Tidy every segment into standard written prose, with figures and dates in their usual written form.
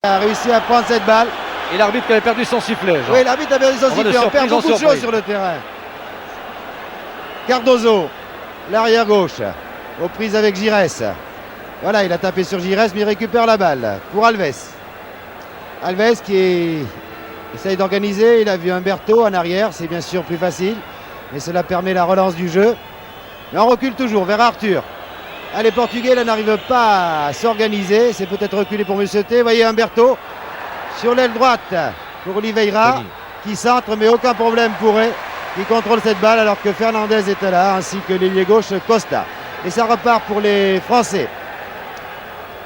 A réussi à prendre cette balle. Et l'arbitre qui avait perdu son sifflet. Jean. Oui, l'arbitre a perdu son sifflet. On perd beaucoup de choses sur le terrain. Cardozo, l'arrière gauche, aux prises avec Giresse. Voilà, il a tapé sur Giresse, mais il récupère la balle pour Alves. Alves qui essaye d'organiser. Il a vu Humberto en arrière. C'est bien sûr plus facile, mais cela permet la relance du jeu. Mais on recule toujours vers Arthur. Ah, les Portugais là n'arrivent pas à s'organiser. C'est peut-être reculé pour Monsieur T. Vous voyez Humberto sur l'aile droite pour Oliveira qui centre, mais aucun problème pour eux, qui contrôle cette balle alors que Fernandez était là, ainsi que l'ailier gauche Costa. Et ça repart pour les Français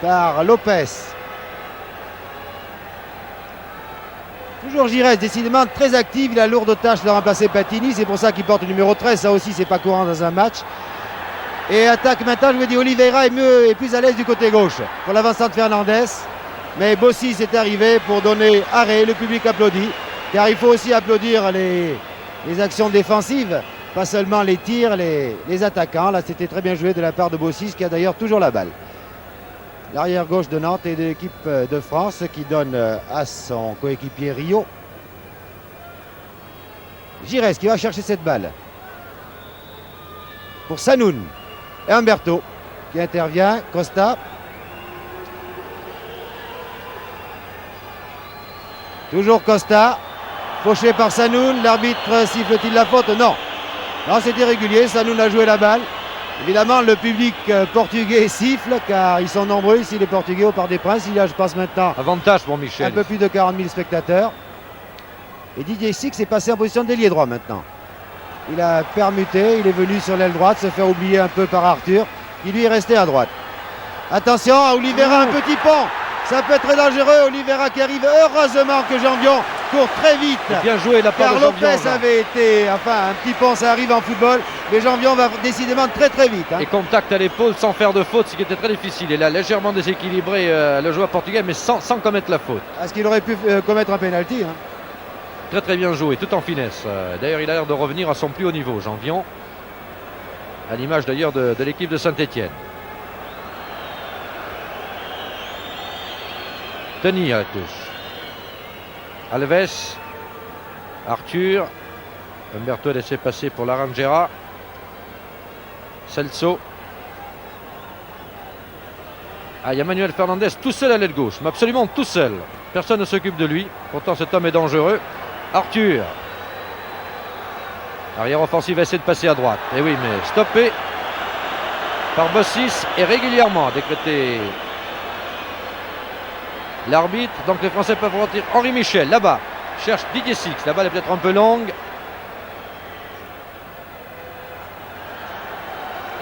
par Lopez. Toujours Giresse, décidément très actif. Il a lourde tâche de remplacer Platini. C'est pour ça qu'il porte le numéro 13. Ça aussi, c'est pas courant dans un match. Et attaque maintenant, je vous dis, Oliveira est plus à l'aise du côté gauche pour l'avancement de Fernandez. Mais Bossis est arrivé pour donner arrêt. Le public applaudit. Car il faut aussi applaudir les actions défensives, pas seulement les tirs, les attaquants. Là, c'était très bien joué de la part de Bossis, qui a d'ailleurs toujours la balle. L'arrière gauche de Nantes et de l'équipe de France qui donne à son coéquipier Rio. Giresse qui va chercher cette balle pour Sanoun. Et Humberto qui intervient. Costa. Toujours Costa. Fauché par Sanoun. L'arbitre siffle-t-il la faute? Non. Non, c'est irrégulier. Sanoun a joué la balle. Évidemment, le public portugais siffle car ils sont nombreux ici, les Portugais au Parc des Princes. Il y a, je pense maintenant, avantage pour Michel. Un peu plus de 40 000 spectateurs. Et Didier Six est passé en position d'ailier droit maintenant. Il a permuté, il est venu sur l'aile droite, se faire oublier un peu par Arthur, qui lui est resté à droite. Attention à Oliveira, un petit pont. Ça peut être très dangereux. Oliveira qui arrive. Heureusement que Jambion court très vite. Bien joué la part car de Jambion, Lopez avait été, enfin un petit pont, ça arrive en football. Mais Jambion va décidément très très vite. Et contact à l'épaule sans faire de faute, ce qui était très difficile. Il a légèrement déséquilibré le joueur portugais, mais sans commettre la faute. Est-ce qu'il aurait pu commettre un pénalty? Très très bien joué, tout en finesse. D'ailleurs, il a l'air de revenir à son plus haut niveau, Jambion. À l'image d'ailleurs de l'équipe de Saint-Etienne. Denis à la touche. Alves. Arthur. Humberto a laissé passer pour Laranjera. Celso. Ah, il y a Manuel Fernandez tout seul à l'aile gauche, mais absolument tout seul. Personne ne s'occupe de lui. Pourtant, cet homme est dangereux. Arthur. Arrière offensive essaie de passer à droite. Et oui, mais stoppé par Bossis et régulièrement décrété l'arbitre. Donc les Français peuvent retirer. Henri Michel, là-bas, cherche Didier Six. La balle est peut-être un peu longue.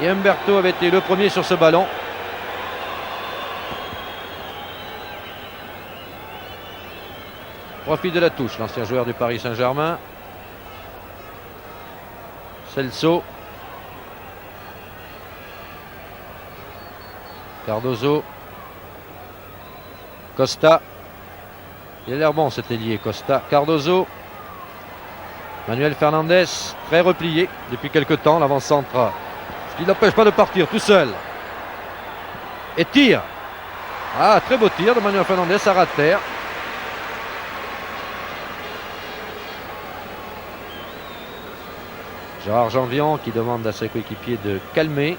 Et Humberto avait été le premier sur ce ballon. Profite de la touche, l'ancien joueur du Paris Saint-Germain. Celso. Cardozo. Costa. Il a l'air bon cet ailier, Costa. Cardozo. Manuel Fernandez, très replié depuis quelque temps, l'avant-centre. Ce qui ne l'empêche pas de partir tout seul. Et tire. Ah, très beau tir de Manuel Fernandez à ras de terre. Gérard Janvion qui demande à ses coéquipiers de calmer.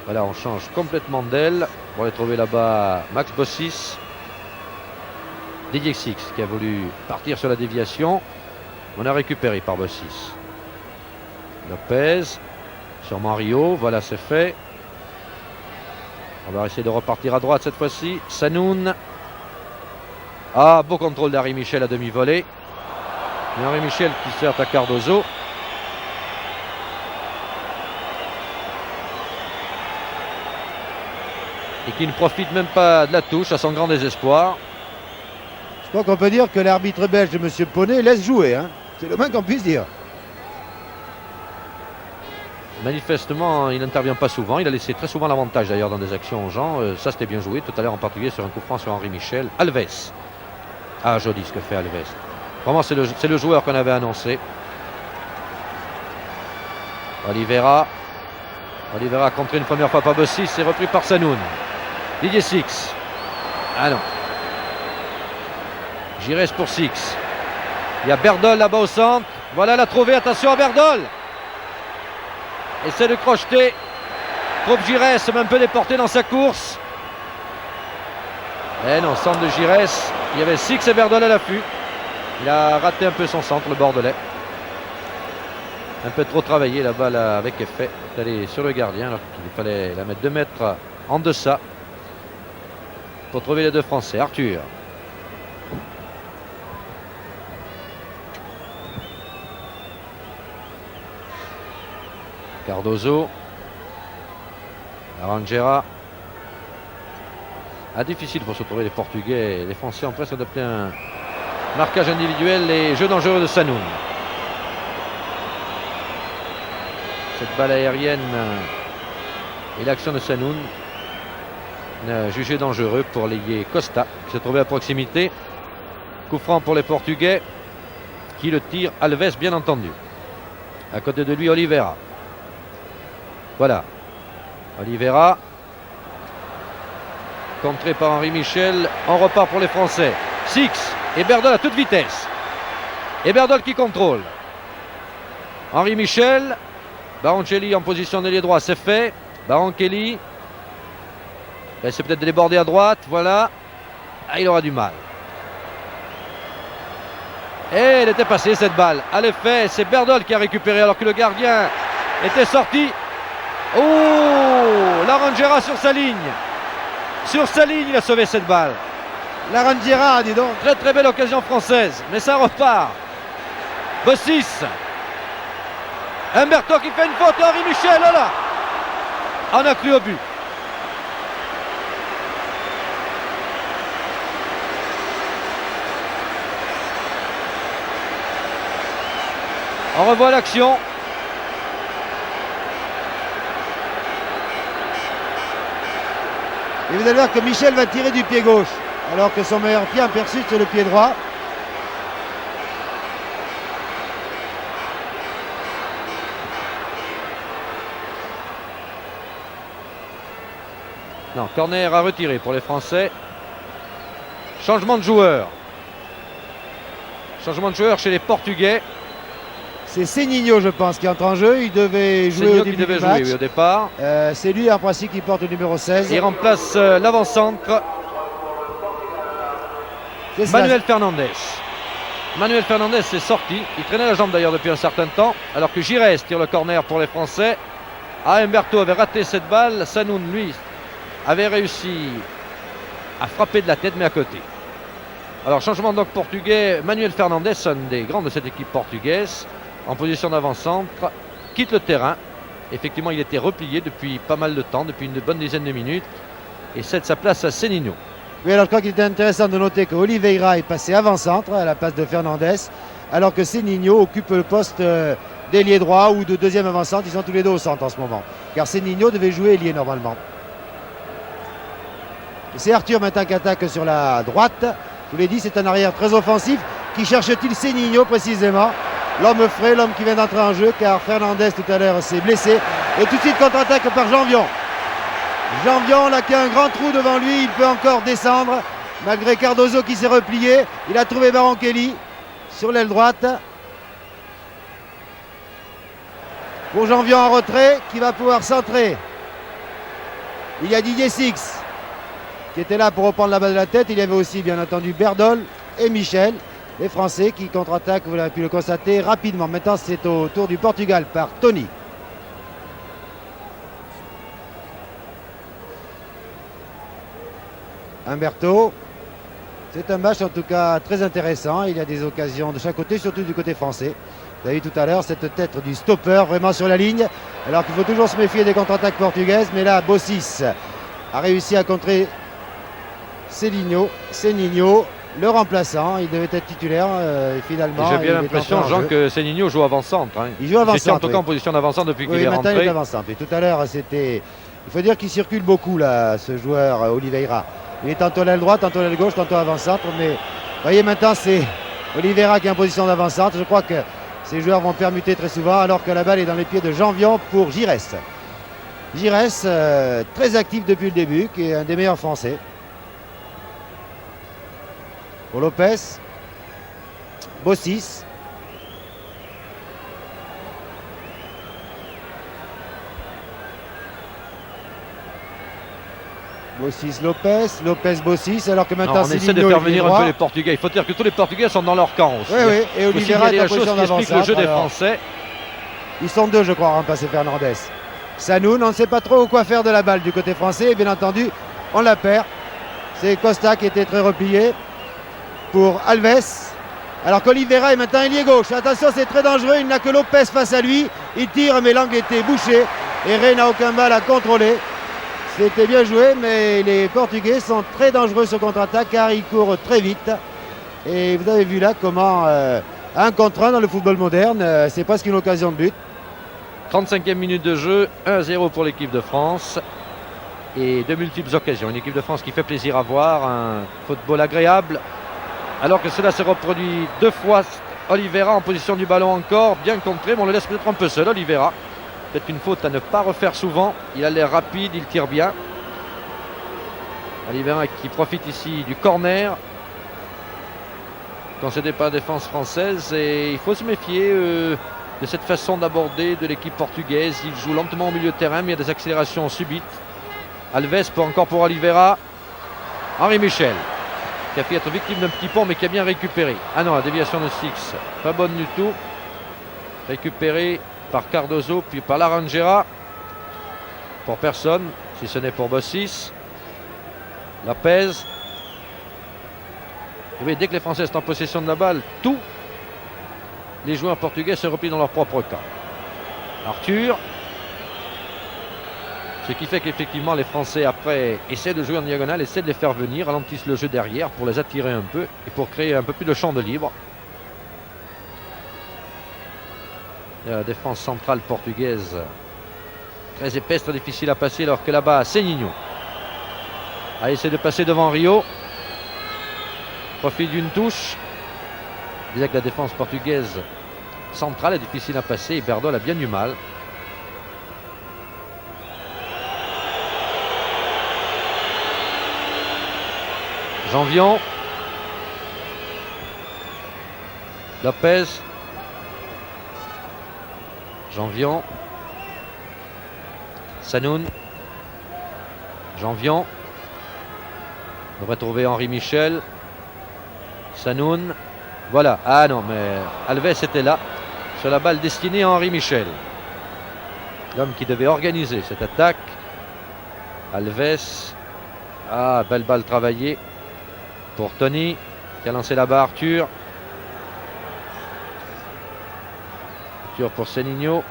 Voilà, on change complètement d'aile. On va les trouver là-bas Max Bossis. Didier Six qui a voulu partir sur la déviation. On a récupéré par Bossis. Lopez. Sûrement Rio. Voilà, c'est fait. On va essayer de repartir à droite cette fois-ci. Sanoun. Ah, beau contrôle d'Henri Michel à demi-volée. Et Henri Michel qui sert à Cardozo. Et qui ne profite même pas de la touche à son grand désespoir. Je crois qu'on peut dire que l'arbitre belge, M. Poney, laisse jouer. C'est le moins qu'on puisse dire. Manifestement, il n'intervient pas souvent. Il a laissé très souvent l'avantage d'ailleurs dans des actions aux gens. Ça, c'était bien joué tout à l'heure en particulier sur un coup franc sur Henri Michel. Alves. Ah, joli ce que fait Alves. Vraiment, c'est le joueur qu'on avait annoncé. Oliveira. Oliveira contré une première fois par Bossis, c'est repris par Sanoun. Didier Six. Ah non. Giresse pour Six. Il y a Berdol là-bas au centre. Voilà la trouvée, attention à Berdol. Essaie de crocheter. Trouve Giresse, même un peu déporté dans sa course. Eh non, centre de Giresse. Il y avait Six et Berdol à l'affût. Il a raté un peu son centre, le Bordelais. Un peu trop travaillé la balle avec effet. D'aller sur le gardien alors qu'il fallait la mettre 2 mètres en deçà pour trouver les deux Français. Arthur. Cardozo. Arangera. Difficile pour se trouver les Portugais. Les Français ont presque adopté un marquage individuel et jeu dangereux de Sanoun. Cette balle aérienne et l'action de Sanoun jugé dangereux pour l'ailier Costa qui se trouvait à proximité. Coup franc pour les Portugais qui le tire. Alves bien entendu. À côté de lui Oliveira. Voilà. Oliveira. Contré par Henri Michel. On repart pour les Français. Six et Berdol à toute vitesse. Et Berdol qui contrôle. Henri Michel. Baroncelli en position d'ailier droit, c'est fait. Baroncelli. C'est peut-être débordé à droite. Voilà. Il aura du mal. Et elle était passée cette balle. À l'effet, c'est Berdol qui a récupéré alors que le gardien était sorti. Oh, Larangera sur sa ligne. Sur sa ligne, il a sauvé cette balle. Larangera, dis donc. Très très belle occasion française. Mais ça repart. Bossis. Humberto qui fait une faute. Henri Michel, oh là. On a cru au but. On revoit l'action. Et vous allez voir que Michel va tirer du pied gauche, alors que son meilleur pied en pursuit c'est le pied droit. Non, corner à retirer pour les Français. Changement de joueur. Changement de joueur chez les Portugais. C'est Seninho, je pense, qui entre en jeu. Il devait jouer au début du match. Oui, au départ. C'est lui, en principe, qui porte le numéro 16. Il remplace l'avant-centre. Manuel Fernandez. Manuel Fernandez est sorti. Il traînait la jambe d'ailleurs depuis un certain temps. Alors que Giresse tire le corner pour les Français. Humberto avait raté cette balle. Sanoun, lui, avait réussi à frapper de la tête, mais à côté. Alors, changement donc portugais. Manuel Fernandez, un des grands de cette équipe portugaise, en position d'avant-centre, quitte le terrain. Effectivement, il était replié depuis pas mal de temps, depuis une bonne dizaine de minutes, et cède sa place à Seninho. Oui, alors je crois qu'il était intéressant de noter que Oliveira est passé avant-centre à la place de Fernandez, alors que Seninho occupe le poste d'ailier droit ou de deuxième avant-centre. Ils sont tous les deux au centre en ce moment, car Seninho devait jouer ailier normalement. C'est Arthur maintenant qui attaque sur la droite. Je vous l'ai dit, c'est un arrière très offensif. Qui cherche-t-il? Seninho précisément. L'homme frais, l'homme qui vient d'entrer en jeu, car Fernandez tout à l'heure s'est blessé. Et tout de suite contre-attaque par Janvion. Janvion là qui a un grand trou devant lui, il peut encore descendre. Malgré Cardozo qui s'est replié. Il a trouvé Baroncelli sur l'aile droite. Pour Janvion en retrait, qui va pouvoir centrer. Il y a Didier Six qui était là pour reprendre la balle de la tête. Il y avait aussi bien entendu Berdol et Michel, les Français qui contre-attaquent, vous l'avez pu le constater rapidement. Maintenant c'est au tour du Portugal par Tony. Humberto. C'est un match en tout cas très intéressant. Il y a des occasions de chaque côté, surtout du côté français. Vous avez vu tout à l'heure cette tête du stopper vraiment sur la ligne. Alors qu'il faut toujours se méfier des contre-attaques portugaises. Mais là, Bossis a réussi à contrer Seninho, le remplaçant. Il devait être titulaire et finalement. J'ai bien l'impression, Jean, que Seninho joue avant-centre. Hein. Il joue avant-centre. En tout cas en position d'avant-centre depuis qu'il est rentré. Il est avant-centre. Et tout à l'heure, c'était. Il faut dire qu'il circule beaucoup là, ce joueur Oliveira. Il est tantôt à l'aile droite, tantôt à l'aile gauche, tantôt avant-centre. Mais vous voyez maintenant, c'est Oliveira qui est en position d'avant-centre. Je crois que ces joueurs vont permuter très souvent, alors que la balle est dans les pieds de Janvion pour Giresse. Giresse, très actif depuis le début, qui est un des meilleurs Français. Pour Lopez. Bossis. Bossis, Lopez, Bossis, alors que maintenant on essaie de faire venir un peu les Portugais. Il faut dire que tous les Portugais sont dans leur camp aussi. Oui, oui, et Oliveira est en position qui explique le jeu des Français. Ils sont deux, je crois, à remplacer Fernandez. Sanoun, on ne sait pas trop quoi faire de la balle du côté français. Et bien entendu, on la perd. C'est Costa qui était très replié pour Alves. Alors qu'Oliveira est maintenant ailier gauche. Attention, c'est très dangereux. Il n'a que Lopez face à lui. Il tire, mais l'angle était bouché. Et Rey n'a aucun mal à contrôler. C'était bien joué, mais les Portugais sont très dangereux sur contre-attaque car ils courent très vite. Et vous avez vu là comment un contre un dans le football moderne, c'est presque une occasion de but. 35e minute de jeu, 1-0 pour l'équipe de France. Et de multiples occasions. Une équipe de France qui fait plaisir à voir, un football agréable. Alors que cela se reproduit deux fois. Oliveira en position du ballon encore, bien contré, mais on le laisse peut-être un peu seul, Oliveira. Peut-être une faute à ne pas refaire souvent. Il a l'air rapide, il tire bien. Oliveira qui profite ici du corner. Concédé par la défense française. Et il faut se méfier de cette façon d'aborder de l'équipe portugaise. Il joue lentement au milieu de terrain, mais il y a des accélérations subites. Alves encore pour Oliveira. Henri Michel, qui a fait être victime d'un petit pont, mais qui a bien récupéré. Ah non, la déviation de Six, pas bonne du tout. Récupéré par Cardozo, puis par Laranjeira. Pour personne, si ce n'est pour Bossis. Lopez. Et oui, dès que les Français sont en possession de la balle, tous les joueurs portugais se replient dans leur propre camp. Arthur. Ce qui fait qu'effectivement les Français après essaient de jouer en diagonale, essaient de les faire venir, ralentissent le jeu derrière pour les attirer un peu et pour créer un peu plus de champ de libre. La défense centrale portugaise très épaisse, très difficile à passer, alors que là-bas Seninho a essayé de passer devant Rio. Profite d'une touche. Je disais que la défense portugaise centrale est difficile à passer et Berdol a bien du mal. Janvion. Lopez. Janvion. Sanoun. Janvion. On devrait trouver Henri Michel. Sanoun. Voilà. Ah non, mais Alves était là. Sur la balle destinée à Henri Michel. L'homme qui devait organiser cette attaque. Alves. Ah, belle balle travaillée pour Tony, qui a lancé là-bas Arthur. Arthur pour Seninho.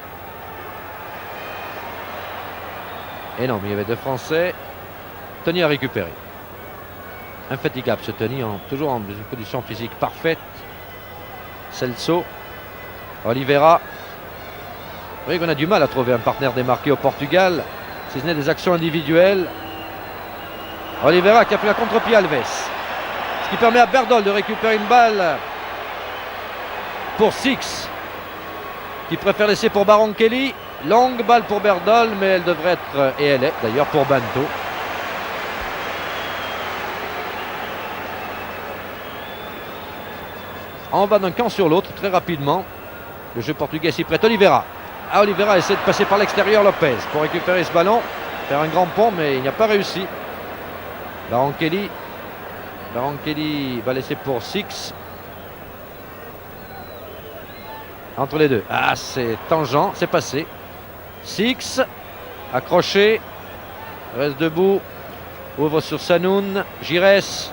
Et non, mais il y avait deux Français. Tony a récupéré. Infatigable ce Tony, toujours en condition physique parfaite. Celso. Oliveira. Vous voyez qu'on a du mal à trouver un partenaire démarqué au Portugal, si ce n'est des actions individuelles. Oliveira qui a pris la contre-pied Alves. Ce qui permet à Berdol de récupérer une balle pour Six, qui préfère laisser pour Baron Kelly. Longue balle pour Berdol, mais elle devrait être, et elle est d'ailleurs, pour Banto. On va d'un camp sur l'autre très rapidement. Le jeu portugais s'y prête. Oliveira. Ah, Oliveira essaie de passer par l'extérieur Lopez pour récupérer ce ballon. Faire un grand pont, mais il n'y a pas réussi. Baron Kelly va laisser pour Six. Entre les deux. Ah, c'est tangent, c'est passé. Six, accroché. Reste debout. Ouvre sur Sanoun. Giresse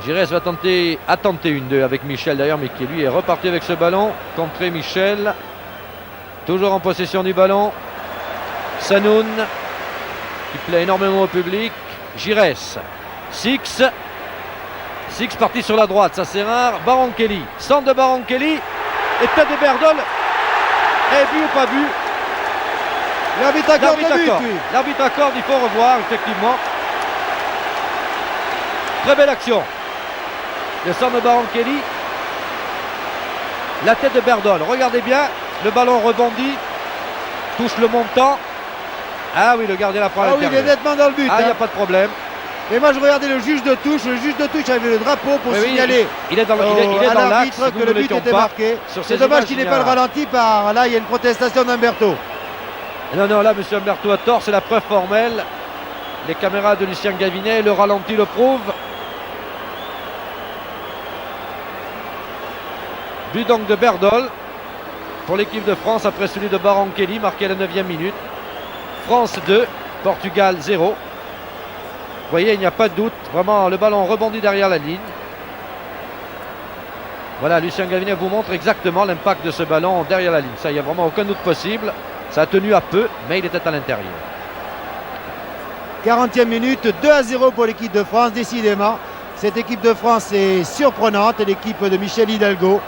va tenter une 2 avec Michel d'ailleurs, mais qui lui est reparti avec ce ballon. Contré Michel. Toujours en possession du ballon. Sanoun, qui plaît énormément au public. Giresse. Six parti sur la droite, ça c'est rare. Baron Kelly, centre de Baron Kelly. Et tête de Berdol. Et but ou pas but? L'arbitre accorde le but. L'arbitre accorde, il faut revoir effectivement. Très belle action. Le centre de Baron Kelly. La tête de Berdol. Regardez bien, le ballon rebondit. touche le montant. Ah oui, le gardien la prend à Ah oui, il est l'intérieur. nettement dans le but. Ah, il n'y hein. a pas de problème. Et moi je regardais le juge de touche. Le juge de touche avait le drapeau pour Oui, oui, signaler il est dans le- il est- il est à dans l'axe. l'arbitre Nous que ne le but l'étions était pas. marqué. Sur C'est ces dommage images, qu'il il n'ait y pas a- le ralenti par là, il y a une protestation d'Umberto. Non, non, là, M. Humberto a tort, c'est la preuve formelle. Les caméras de Lucien Gavinet, le ralenti le prouve. But donc de Berdol pour l'équipe de France après celui de Barankeli, marqué à la 9e minute. France 2, Portugal 0. Vous voyez, il n'y a pas de doute. Vraiment, le ballon rebondit derrière la ligne. Voilà, Lucien Gavinet vous montre exactement l'impact de ce ballon derrière la ligne. Ça, il n'y a vraiment aucun doute possible. Ça a tenu à peu, mais il était à l'intérieur. 40e minute, 2-0 pour l'équipe de France. Décidément, cette équipe de France est surprenante, l'équipe de Michel Hidalgo.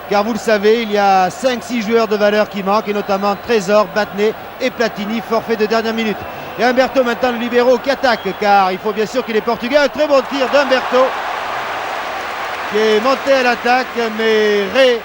Car vous le savez, il y a 5-6 joueurs de valeur qui manquent, et notamment Trésor, Battenet et Platini, forfait de dernière minute. Et Humberto maintenant le libéro qui attaque, car il faut bien sûr qu'il est portugais. Un très bon tir d'Humberto qui est monté à l'attaque, mais Ray